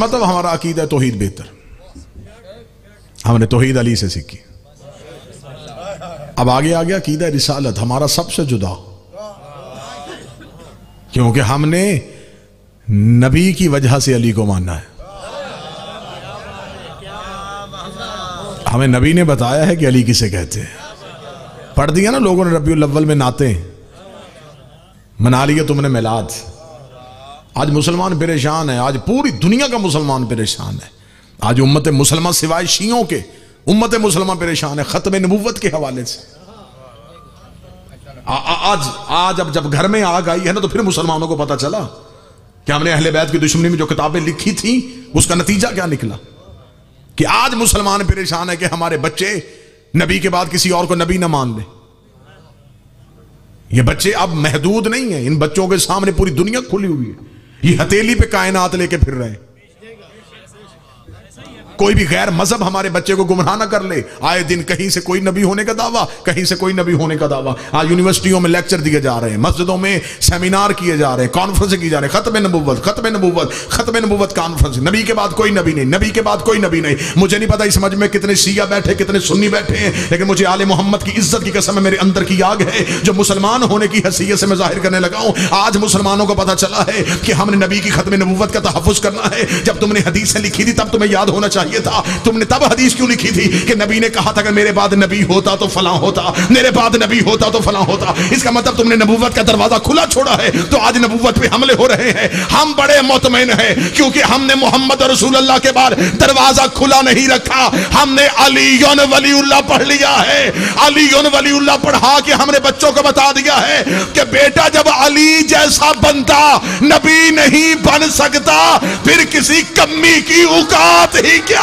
मतलब हमारा अकीदा तौहीद बेहतर, हमने तौहीद अली से सीखी। अब आगे आ गया अकीदा रिसालत, हमारा सबसे जुदा, क्योंकि हमने नबी की वजह से अली को मानना है। हमें नबी ने बताया है कि अली किसे कहते हैं। पढ़ दिया ना लोगों ने रबीउल अव्वल में नाते मना लिया तुमने मिलाद। आज मुसलमान परेशान है, आज पूरी दुनिया का मुसलमान परेशान है। आज उम्मत मुसलमान सिवाय शियों के उम्मत मुसलमान परेशान है खत्म नबूवत के हवाले से। आज अब जब घर में आग आई है ना तो फिर मुसलमानों को पता चला कि हमने अहले बैत की दुश्मनी में जो किताबें लिखी थी उसका नतीजा क्या निकला। कि आज मुसलमान परेशान है कि हमारे बच्चे नबी के बाद किसी और को नबी ना मान ले। ये बच्चे अब महदूद नहीं है, इन बच्चों के सामने पूरी दुनिया खुली हुई है। ये हथेली पे कायनात लेके फिर रहे हैं। कोई भी गैर मजहब हमारे बच्चे को गुमराह ना कर ले। आए दिन कहीं से कोई नबी होने का दावा, कहीं से कोई नबी होने का दावा। आज यूनिवर्सिटियों में लेक्चर दिए जा रहे हैं, मस्जिदों में सेमिनार किए जा रहे हैं, कॉन्फ्रेंस की जा रहे हैं, खत्म नबूवत खत्म नबूवत खत्म नबूवत कॉन्फ्रेंस। नबी के बाद कोई नबी नहीं, नबी के बाद कोई नबी नहीं। मुझे नहीं पता इस समझ में कितने शिया बैठे कितने सुन्नी बैठे हैं, लेकिन मुझे आले मोहम्मद की इज्जत की कसम है, मेरे अंदर की आग है जो मुसलमान होने की हैसियत से मैं जाहिर करने लगा हूं। आज मुसलमानों को पता चला है कि हमने नबी की खत्म नबूवत का तहफ्फुज करना है। जब तुमने हदीसें लिखी थी तब तुम्हें याद होना चाहिए था। तुमने तब हदीस क्यों लिखी थी कि नबी ने कहा था कि मेरे बाद नबी होता तो फलां होता, मेरे बाद नबी होता तो फलां होता। इसका मतलब तुमने नबूवत का दरवाजा खुला छोड़ा है, तो आज नबूवत पे हमले हो रहे हैं। हम बड़े मुतमईन हैं क्योंकि हमने मोहम्मद रसूलुल्लाह के बाद दरवाजा खुला नहीं रखा। हमने अलीयुन वलीउल्लाह पढ़ लिया है। अलीयुन वलीउल्लाह पढ़ा के हमने बच्चों को बता दिया है कि बेटा जब अली जैसा बनता नबी नहीं बन सकता, फिर किसी कम्मी की औकात ही क्या।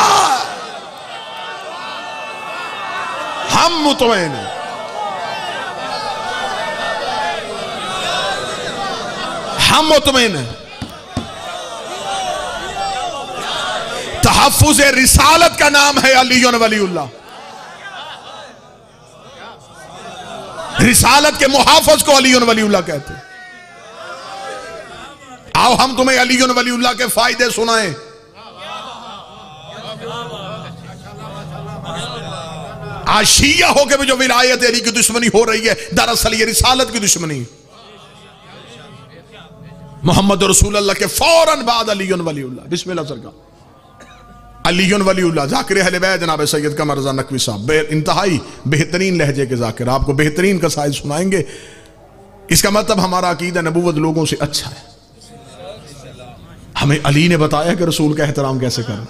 हम मुतमईन हैं, हम मुतमईन हैं। तहफ्फुज़ रिसालत का नाम है अलीयुन वलीउल्लाह। रिसालत के मुहाफ़िज़ को अलीयुन वलीउल्लाह कहते हैं। आओ हम तुम्हें अलीयुन वलीउल्लाह के फायदे सुनाएं। आज शिया होकर भी जो विलायत अली की दुश्मनी हो रही है, दरअसल ये रिसालत की दुश्मनी। मोहम्मद रसूलुल्लाह के फौरन बाद अलीयुन वलीउल्लाह। बिस्मिल्लाह सरकार। अलीयुन वलीउल्लाह ज़ाकिर अहले बैत जनाब सैयद कमर रज़ा नकवी साहब इंतहाई बेहतरीन लहजे के ज़ाकिर, आपको बेहतरीन कसाइद सुनाएंगे। इसका मतलब हमारा अकीदा नबूवत लोगों से अच्छा है। हमें अली ने बताया कि रसूल का एहतराम कैसे करना।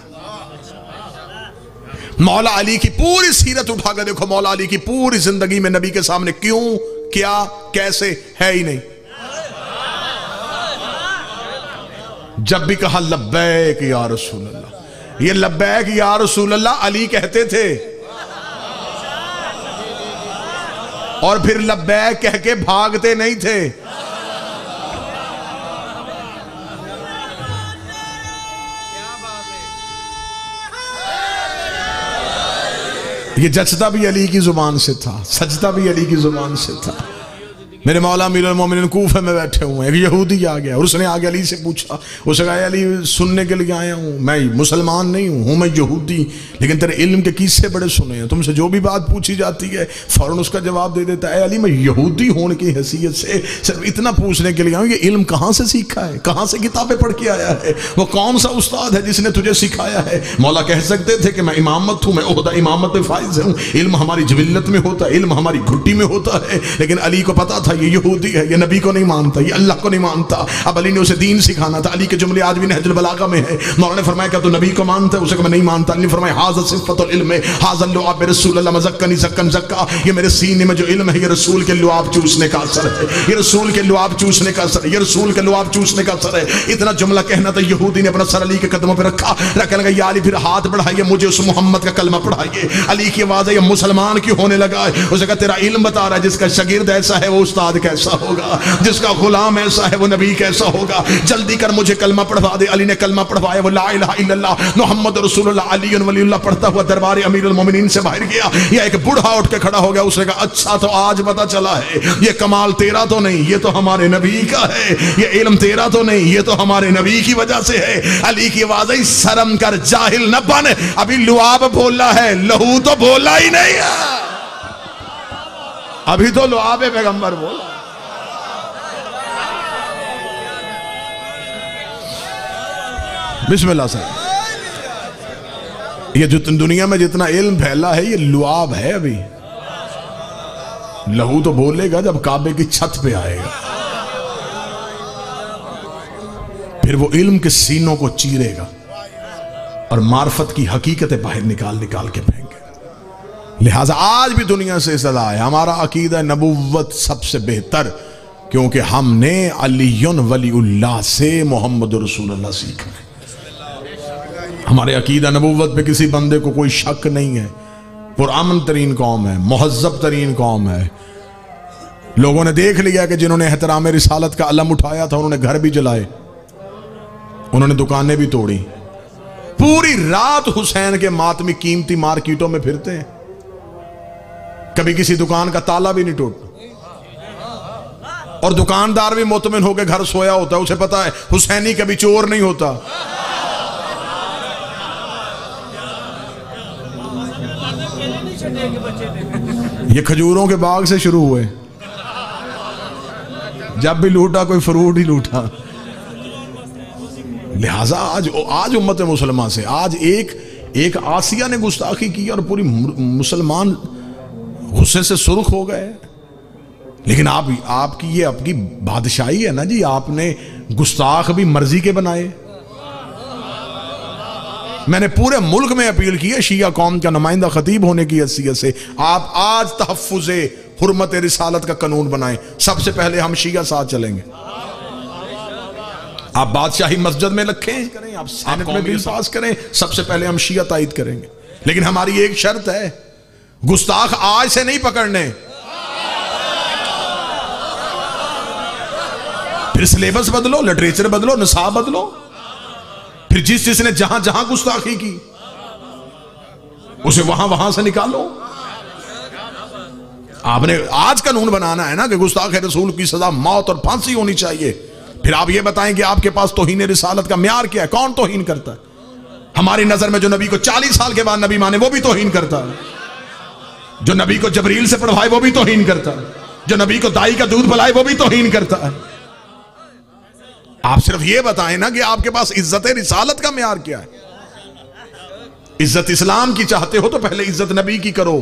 मौला अली की पूरी सीरत उठाकर देखो, मौला अली की पूरी जिंदगी में नबी के सामने क्यों क्या कैसे है ही नहीं। जब भी कहा लब्बैक या रसूल अल्लाह, ये लब्बैक या रसूल अल्लाह अली कहते थे और फिर लब्बैक कह के भागते नहीं थे। ये जचता भी अली की जुबान से था, सजदा भी अली की जुबान से था। मेरे मौला अमीरुल मोमिनीन कूफे में बैठे हुए हैं, एक यहूदी आ गया और उसने आगे अली से पूछा, उसने कहा अली सुनने के लिए आया हूँ, मैं मुसलमान नहीं हूँ, मैं यहूदी, लेकिन तेरे इल्म के किस्से बड़े सुने हैं, तुमसे जो भी बात पूछी जाती है फौरन उसका जवाब दे देता है। अली मैं यहूदी होने की हैसियत से सिर्फ इतना पूछने के लिए आऊँ, ये इल्म कहाँ से सीखा है, कहाँ से किताबें पढ़ के आया है, वो कौन सा उस्ताद है जिसने तुझे सिखाया है। मौला कह सकते थे कि मैं इमामत हूँ, मैं ओहदा इमामत में फाइज हूँ, इल्म हमारी जबिल्लत में होता है, इल्म हमारी घुट्टी में होता है। लेकिन अली को पता था ये यहूदी है, ये नबी को नहीं मानता, ये अल्लाह को नहीं मानता। अब अली ने उसे दीन सिखाना था। अली के जुमले आज भी नहजुल बलागा में है। मौलाना ने फरमाया क्या तू नबी को मानता है, उसे मैं नहीं मानता। अली ने फरमाया हाज़ा सिफ़तुल इल्म, हाज़ा लुआब रसूलुल्लाह मज़क्कनी ज़क्कन ज़क्का, ये मेरे सीने में जो इल्म है ये रसूल के लुआब चूसने का असर है, ये रसूल के लुआब चूसने का असर है, ये रसूल के लुआब चूसने का असर है। इतना जुमला कहना था, यहूदी ने अपना सर अली के कदमों पर रखा, कहने लगा या अली फिर हाथ बढ़ाइए, मुझे उस मोहम्मद का कलमा पढ़ाइए। अली की आवाज़ है ये मुसलमान क्यों होने लगा है। उसे कहा तेरा इल्म बता रहा है, जिसका शागिर्द ऐसा है वो उस्ताद कैसा होगा, जिसका गुलाम ऐसा है वो नबी कैसा होगा। जल्दी कर मुझे कलमा पढ़वा दे। अली ने कलमा पढ़वाया, वो ला इलाहा इल्लल्लाह मुहम्मद रसूलुल्लाह अली वलीउल्लाह पढ़ता हुआ दरबार अमीरुल मोमिनीन से बाहर गया। या एक बूढ़ा उठ के खड़ा हो गया, उसने कहा अच्छा तो आज पता चला है ये कमाल तेरा तो नहीं, ये तो हमारे नबी का है। ये इल्म तेरा तो नहीं, ये तो हमारे नबी की वजह से है। अली की आवाज आई, शर्म कर जाहिल न बन, अभी लुआब बोला है, लहू तो बोला ही नहीं है, अभी तो लुआब पैगंबर बोला। बिस्मिल्लाह से। ये जो दुनिया में जितना इल्म फैला है ये लुआब है, अभी लहू तो बोलेगा जब काबे की छत पे आएगा, फिर वो इल्म के सीनों को चीरेगा और मार्फत की हकीकतें बाहर निकाल निकाल के फेंके। लिहाजा आज भी दुनिया से सदा है हमारा अकीदा नबुव्वत सबसे बेहतर, क्योंकि हमने अलीयुन वलीउल्लाह से मोहम्मद रसूलुल्लाह सीखा है। हमारे अकीदा नबुव्वत पे किसी बंदे को कोई शक नहीं है। पुरअमन तरीन कौम है, मुहज्जब तरीन कौम है। लोगों ने देख लिया कि जिन्होंने एहतराम रिसालत का अलम उठाया था उन्होंने घर भी जलाए, उन्होंने दुकानें भी तोड़ी, पूरी रात हुसैन के मातमी कीमती मार्केटों में फिरते हैं, कभी किसी दुकान का ताला भी नहीं टूटता। और दुकानदार भी मुतमिन होकर घर सोया होता है, उसे पता है हुसैनी कभी चोर नहीं होता। ये खजूरों के बाग से शुरू हुए, जब भी लूटा कोई फ्रूट ही लूटा। लिहाजा आज उम्मत मुसलमान से आज एक आसिया ने गुस्ताखी की और पूरी मुसलमान गुस्से से सुर्ख हो गए। लेकिन आपकी ये आपकी बादशाही है ना जी, आपने गुस्ताख भी मर्जी के बनाए। मैंने पूरे मुल्क में अपील की है शिया कौम का नुमाइंदा खतीब होने की हैसियत से, आप आज तहफ्फुज़े हुर्मत रिसालत का कानून बनाएं। सबसे पहले हम शिया साथ चलेंगे। आप बादशाही मस्जिद में रखें, आप सेनेट में बिल पास करें, सबसे पहले हम शिया तायद करेंगे। लेकिन हमारी एक शर्त है, गुस्ताख आज से नहीं पकड़ने। फिर सिलेबस बदलो, लिटरेचर बदलो, निसाब बदलो। फिर जिसने जहां जहां गुस्ताखी की उसे वहां वहां से निकालो। आपने आज कानून बनाना है ना कि गुस्ताख रसूल की सजा मौत और फांसी होनी चाहिए। फिर आप ये बताएं कि आपके पास तौहीन रिसालत का म्यार क्या है, कौन तौहीन करता है? हमारी नजर में जो नबी को 40 साल के बाद नबी माने वो भी तौहीन करता है, जो नबी को जबरील से पढ़वाए वो भी तौहीन करता है, जो नबी को दाई का दूध पिलाए वो भी तौहीन करता है। आप सिर्फ ये बताएं ना कि आपके पास इज्जत रिसालत का म्यार क्या है। इज्जत इस्लाम की चाहते हो तो पहले इज्जत नबी की करो।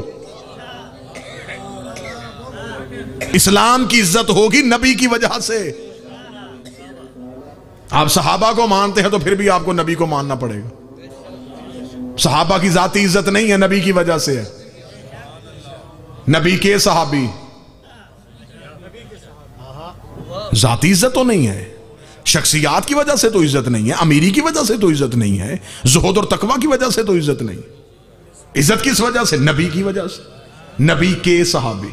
इस्लाम की इज्जत होगी नबी की वजह से। आप सहाबा को मानते हैं तो फिर भी आपको नबी को मानना पड़ेगा। सहाबा की जाती इज्जत नहीं है, नबी की वजह से है। नबी के सहाबी जाती इज्जत तो नहीं है, शख्सियात की वजह से तो इज्जत नहीं है, अमीरी की वजह से तो इज्जत नहीं है, जुहद और तकवा की वजह से तो इज्जत नहीं। इज्जत किस वजह से? नबी की वजह से, नबी के सहाबी।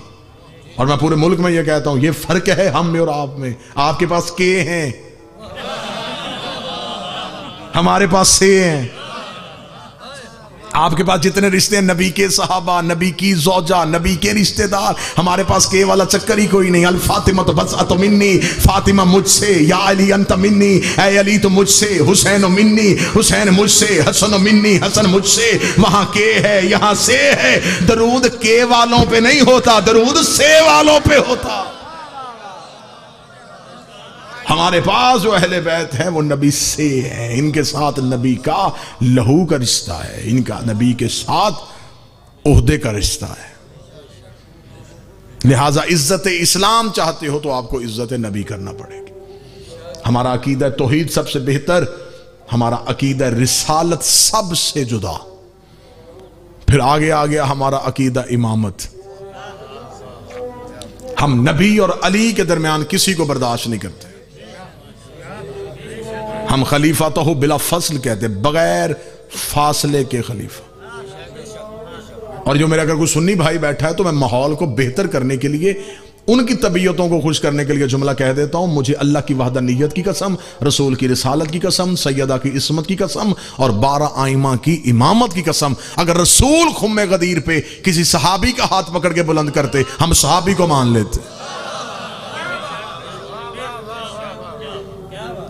और मैं पूरे मुल्क में यह कहता हूं, यह फर्क है हम में और आप में। आपके पास के हैं, हमारे पास से हैं। आपके पास जितने रिश्ते हैं नबी के सहाबा, नबी की ज़ौजा, नबी के रिश्तेदार, हमारे पास के वाला चक्कर ही कोई नहीं। अल फातिमा तो बस अतो मिन्नी, फातिमा मुझसे, या अली अंत मिन्नी, ऐ अली तो मुझसे, हुसैन मिन्नी, हुसैन मुझसे, हसन मिन्नी, हसन मुझसे। वहां के है, यहां से है। दरूद के वालों पे नहीं होता, दरूद से वालों पे होता। हमारे पास जो अहले बैत है वो नबी से है, इनके साथ नबी का लहू का रिश्ता है, इनका नबी के साथ ओहदे का रिश्ता है। लिहाजा इज्जत इस्लाम चाहते हो तो आपको इज्जत नबी करना पड़ेगी। हमारा अकीदा तौहीद सबसे बेहतर, हमारा अकीदा रिसालत सबसे जुदा, फिर आगे आ गया हमारा अकीदा इमामत। हम नबी और अली के दरमियान किसी को बर्दाश्त नहीं करते। हम खलीफा तो हो बिला फसल कहते, बगैर फासले के खलीफा। और जो मेरा अगर कोई सुन्नी भाई बैठा है तो मैं माहौल को बेहतर करने के लिए उनकी तबीयतों को खुश करने के लिए जुमला कह देता हूं, मुझे अल्लाह की वहदानियत की कसम, रसूल की रिसालत की कसम, सैयदा की इस्मत की कसम और 12 आइमा की इमामत की कसम, अगर रसूल खुम्मे गदीर पे किसी सहाबी का हाथ पकड़ के बुलंद करते, हम सहाबी को मान लेते।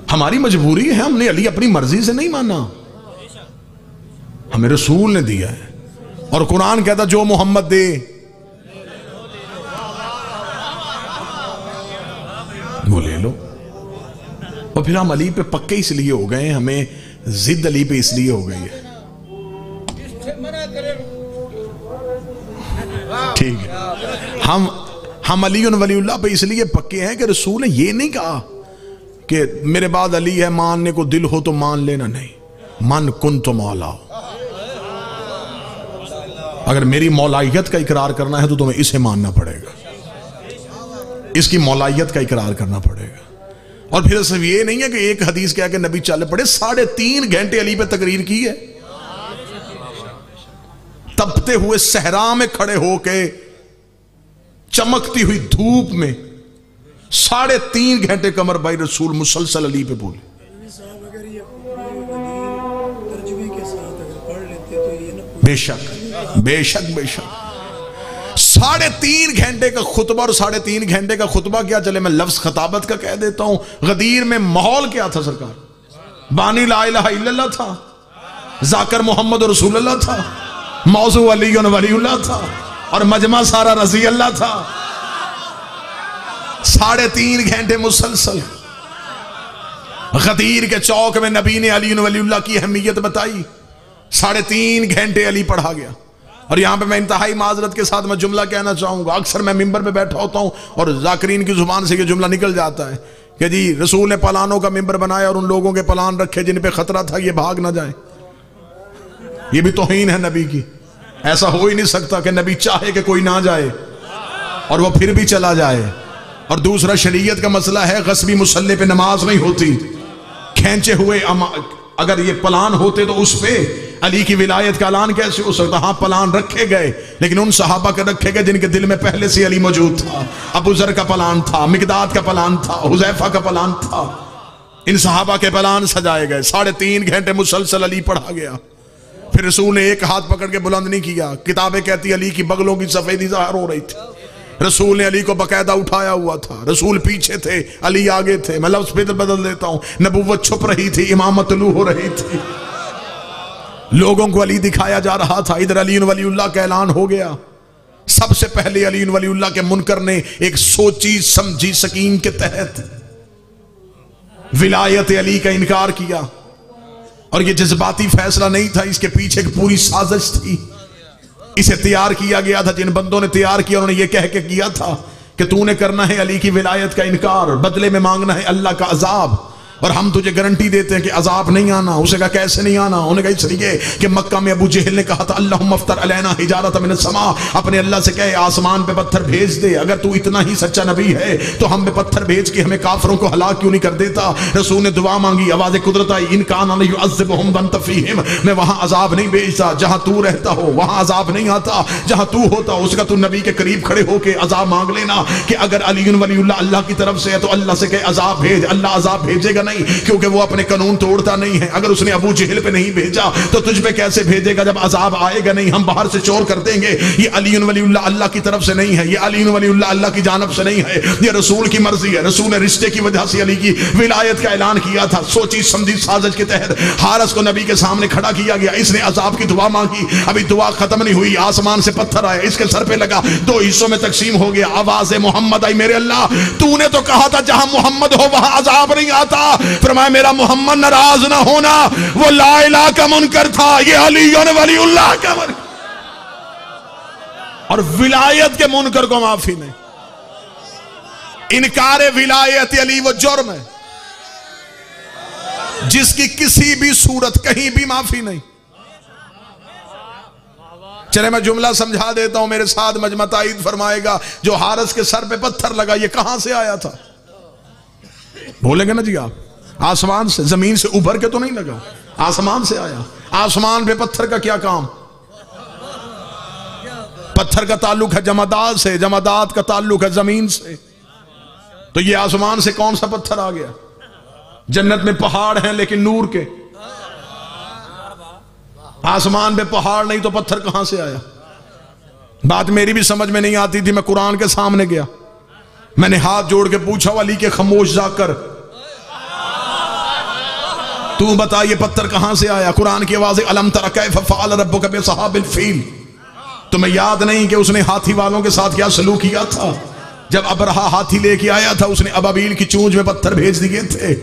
हमारी मजबूरी है, हमने अली अपनी मर्जी से नहीं माना, हमें रसूल ने दिया है। और कुरान कहता जो मोहम्मद दे वो ले लो। और फिर हम अली पे पक्के इसलिए हो गए, हमें जिद अली पे इसलिए हो गई है। ठीक है, हम अली और वलीउल्लाह पे इसलिए पक्के हैं कि रसूल ने ये नहीं कहा कि मेरे बाद अली है, मानने को दिल हो तो मान लेना, नहीं, मन कुन तो मौला। अगर मेरी मौलाइयत का इकरार करना है तो तुम्हें इसे मानना पड़ेगा, इसकी मौलाइयत का इकरार करना पड़ेगा। और फिर सिर्फ ये नहीं है कि एक हदीस कह के नबी चल पड़े, 3.5 घंटे अली पे तकरीर की है, तपते हुए सहरा में खड़े होके चमकती हुई धूप में 3.5 घंटे कमर भाई रसूल मुसलसल अली पे बोले। बेशक बेशक बेशक 3.5 घंटे का खुतबा, और 3.5 घंटे का खुतबा क्या, चले मैं लफ्ज खताबत का कह देता हूं। गदीर में माहौल क्या था सरकार, बानी ला इलाहा इल्लल्लाह था, जाकर मोहम्मद रसूलुल्लाह था, मौजू अली और वलीउल्लाह था, और मजमा सारा रजी अल्लाह था। 3.5 घंटे मुसलसल गदीर के चौक में नबी ने अली और वलीउल्लाह की अहमियत बताई। 3.5 घंटे अली पढ़ा गया। और यहां पे मैं इंतहाई माजरत के साथ मैं जुमला कहना चाहूंगा, अक्सर मैं मिंबर पे बैठा होता हूं और जाकिरीन की जुबान से ये जुमला निकल जाता है कि जी रसूल ने पलानों का मिंबर बनाया और उन लोगों के पलान रखे जिन पे खतरा था ये भाग ना जाए। ये भी तौहीन है नबी की। ऐसा हो ही नहीं सकता कि नबी चाहे कि कोई ना जाए और वो फिर भी चला जाए। और दूसरा शरीयत का मसला है, गस्बी मुसल्ले पे नमाज नहीं होती, खींचे हुए अगर ये प्लान होते तो उस पे अली की विलायत का ऐलान कैसे हो सकता। हाँ प्लान रखे गए, लेकिन उन सहाबा के रखे गए जिनके दिल में पहले से अली मौजूद था। अबू जर का प्लान था, मिकदाद का प्लान था, हुजैफा का प्लान था, इन सहाबा के प्लान सजाए गए। 3.5 घंटे मुसलसल अली पढ़ा गया। फिर रसूल ने एक हाथ पकड़ के बुलंद नहीं किया। किताबें कहती अली की बगलों की सफेदी ज़ाहिर हो रही थी। रसूल ने अली को बकायदा उठाया हुआ था। रसूल पीछे थे, अली आगे थे। मैं लफ्ज़ बदल देता हूं, नबुव्वत छुप रही थी, इमामत तलू हो रही थी, लोगों को अली दिखाया जा रहा था। इधर अली वलीउल्लाह का ऐलान हो गया। सबसे पहले अली वलीउल्लाह के मुनकर ने एक सोची समझी स्कीम के तहत विलायत अली का इनकार किया। और यह जज्बाती फैसला नहीं था, इसके पीछे एक पूरी साजिश थी। इसे तैयार किया गया था, जिन बंदों ने तैयार किया उन्होंने ये कह के किया था कि तूने करना है अली की विलायत का इनकार, बदले में मांगना है अल्लाह का अजाब, और हम तुझे गारंटी देते हैं कि अजाब नहीं आना। उसे कहा कैसे नहीं आना? उन्होंने कहा इसलिए कि मक्का में अबू जहल ने कहा था अल्लाहुम्मा अफ्तर अलैना हिजारत मिनस समा, अपने अल्लाह से कहे आसमान पे पत्थर भेज दे। अगर तू इतना ही सच्चा नबी है तो हम पे पत्थर भेज के हमें काफरों को हलाक क्यों नहीं कर देता? रसूल ने दुआ मांगी, आवाज कुदरत आई, इन काना युअज़्ज़िबुहुम व अंत फ़ीहिम, मैं वहां अजाब नहीं भेजता जहां तू रहता हो, वहां अजाब नहीं आता जहां तू होता। उसका तू नबी के करीब खड़े होके अजाब मांग लेना कि अगर अली वलीउल्लाह अल्लाह की तरफ से है तो अल्लाह से कहे अजाब भेज। अल्लाह अजाब भेजेगा नहीं, क्योंकि वो अपने कानून तोड़ता नहीं है। अगर उसने अबू जहल पे नहीं भेजा तो तुझ पे कैसे भेजेगा जब अजाब आएगा नहीं? हम बाहर से चोर कर देंगे। ये अली वलीउल्लाह अल्लाह की तरफ से नहीं है, ये अली वलीउल्लाह अल्लाह की जानब से नहीं है, ये रसूल की मर्जी है। रसूल ने रिश्ते की वजह से अली की विलायत का ऐलान किया था। सोची समझी साजिश के तहत हारिस को नबी के सामने खड़ा किया गया। इसने अजाब की दुआ मांगी, अभी दुआ खत्म नहीं हुई, आसमान से पत्थर आया, इसके सर पे लगा, 2 हिस्सों में तकसीम हो गया। आवाज मोहम्मद आई, मेरे अल्लाह तूने तो कहा था जहां मोहम्मद हो वहां अजाब नहीं आता। फरमाया मेरा मोहम्मद नाराज ना होना, वो ला इलाहा का मुनकर था, ये अली वलीउल्लाह का मुनकर, और विलायत के मुनकर को माफी नहीं। इनकार विलायत अली वो जुर्म है जिसकी किसी भी सूरत कहीं भी माफी नहीं। चले मैं जुमला समझा देता हूं, मेरे साथ मजमा ताईद फरमाएगा। जो हारिस के सर पे पत्थर लगा ये कहां से आया था? बोलेंगे ना जी आप? आसमान से, जमीन से उभर के तो नहीं लगा, आसमान से आया। आसमान पे पत्थर का क्या काम? पत्थर का ताल्लुक है जमादात से, जमादात का ताल्लुक है जमीन से। तो ये आसमान से कौन सा पत्थर आ गया? जन्नत में पहाड़ हैं लेकिन नूर के, आसमान पे पहाड़ नहीं तो पत्थर कहां से आया? बात मेरी भी समझ में नहीं आती थी। मैं कुरान के सामने गया, मैंने हाथ जोड़ के पूछा, अली के खामोश जाकर, तू बता ये पत्थर कहां से आया? कुरान की आवाज, अलम तरा कैफ फअल रब्बुका बिअसहाबिल फील। तुम्हें याद नहीं कि उसने हाथी वालों के साथ क्या सलूक किया था? जब अबरहा हाथी लेके आया था, उसने अबाबील की चूंज में पत्थर भेज दिए थे।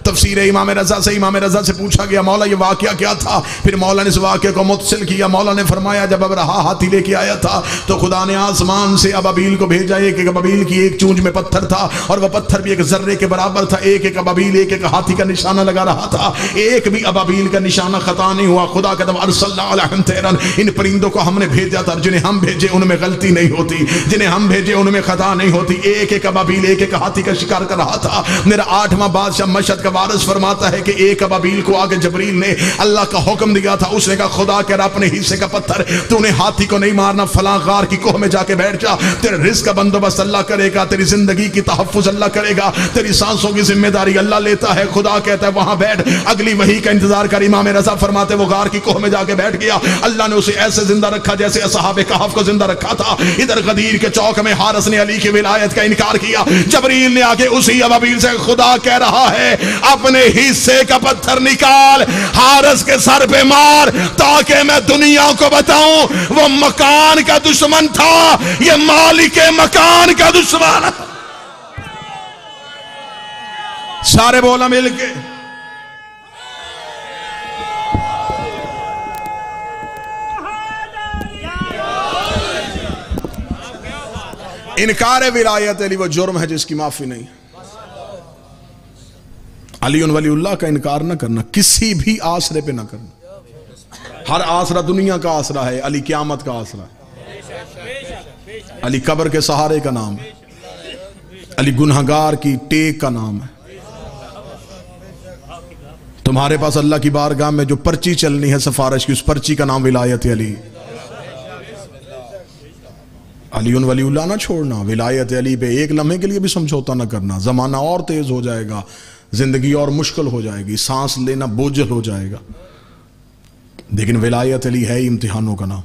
तफसीर इमाम रजा से पूछा गया, मौला ये वाकया क्या था? फिर मौला ने इस वाकये को मुतसिल किया। मौला ने फरमाया, जब अबरहा हाथी लेके आया था तो खुदा ने आसमान से अबाबील को भेजा। एक एक अबाबील की एक चूंज में पत्थर था, और वह पत्थर भी एक जर्रे के बराबर था। एक एक अबाबील एक एक हाथी का निशाना लगा रहा था, एक भी अबाबील का निशाना खता नहीं हुआ। खुदा कदम अरसलना अलैहिम तैरन, इन परिंदों को हमने भेजा था, जिन्हें हम भेजे उनमें गलती नहीं होती, जिन्हें हम भेजे उनमें खता नहीं होती। एक एक अबाबील एक एक हाथी का शिकार कर रहा था। मेरा 8वां बादशाह मशहद का वारिस फरमाता है कि एक अबाबील को आगे जबरील ने अल्लाह का हुक्म दिया था। उसने कहा, खुदा कह रहा अपने हिस्से का पत्थर तूने हाथी को नहीं मारना, फलां गार की कोह में जाके बैठ जा, तेरे रिस्क का बंदोबस्त अल्लाह करेगा, तेरी जिंदगी की तहफ्फुज अल्लाह करेगा, तेरी सांसों की जिम्मेदारी अल्लाह लेता है। खुदा कहता है वहां बैठ, अगली वही का इंतजार कर। इमाम रजा फरमाते वो गार की कोह में जाके बैठ गया। अल्लाह ने उसे ऐसे जिंदा रखा जैसे असहाबे कहफ को जिंदा रखा था। इधर गदीर के चौक में हारिस ने अली की विलायत का इनकार किया। जबरील ने आके उसी अबाबील से, खुदा कह रहा है अपने हिस्से का पत्थर निकाल, हारिस के सर पे मार, ताकि मैं दुनिया को बताऊं वो मकान का दुश्मन था, ये मालिक मकान का दुश्मन। सारे बोला मिलके, इनकार विलायत अली वो जुर्म है जिसकी माफी नहीं। अली वलीउल्लाह का इनकार ना करना, किसी भी आसरे पे ना करना। हर आसरा दुनिया का आसरा है, अली क़यामत का आसरा है। अली कब्र के सहारे का नाम है, अली गुनहगार की टेक का नाम है। तुम्हारे पास अल्लाह की बारगाह में जो पर्ची चलनी है सिफारिश की, उस पर्ची का नाम विलायत अली। अली वलीउल्लाह ना छोड़ना, विलायत अली पे एक लम्हे के लिए भी समझौता ना करना। जमाना और तेज हो जाएगा, जिंदगी और मुश्किल हो जाएगी, सांस लेना बोझल हो जाएगा, लेकिन विलायत अली है इम्तिहानों का नाम।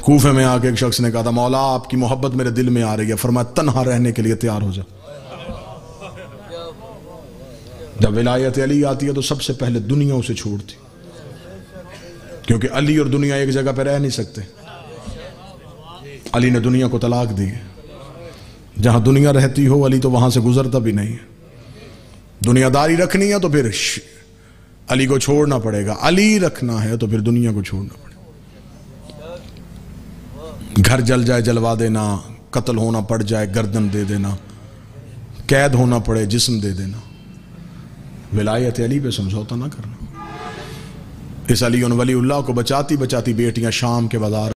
कूफे में आके एक शख्स ने कहा था, मौला आपकी मोहब्बत मेरे दिल में आ रही है। फरमाया तन्हा रहने के लिए तैयार हो जा। जब विलायत अली आती है तो सबसे पहले दुनिया उसे छोड़ती, क्योंकि अली और दुनिया एक जगह पर रह नहीं सकते। अली ने दुनिया को तलाक दी है। जहां दुनिया रहती हो अली तो वहां से गुजरता भी नहीं है। दुनियादारी रखनी है तो फिर अली को छोड़ना पड़ेगा, अली रखना है तो फिर दुनिया को छोड़ना पड़ेगा। घर जल जाए जलवा देना, कत्ल होना पड़ जाए गर्दन दे देना, कैद होना पड़े जिस्म दे देना। विलायत अली पे समझौता ना करना। इस अली वलीउल्लाह को बचाती बचाती बेटियां शाम के बाजार